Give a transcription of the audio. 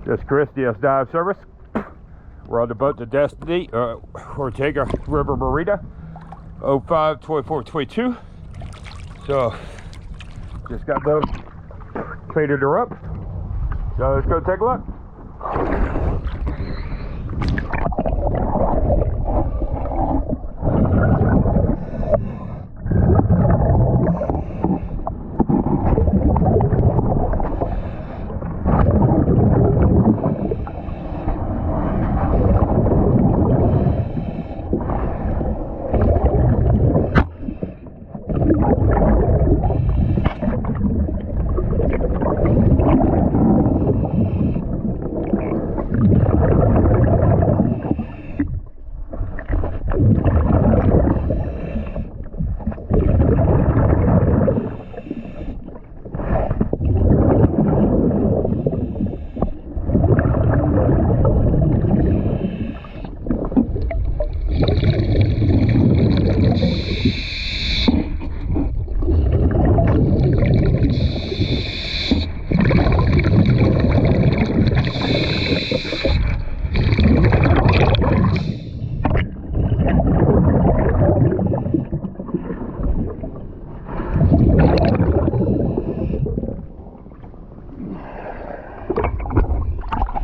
This is Chris, DS Dive Service. We're on the boat to Destiny, Ortega River Marina, 05-24-22. So, just got those cleaned her up. So let's go take a look.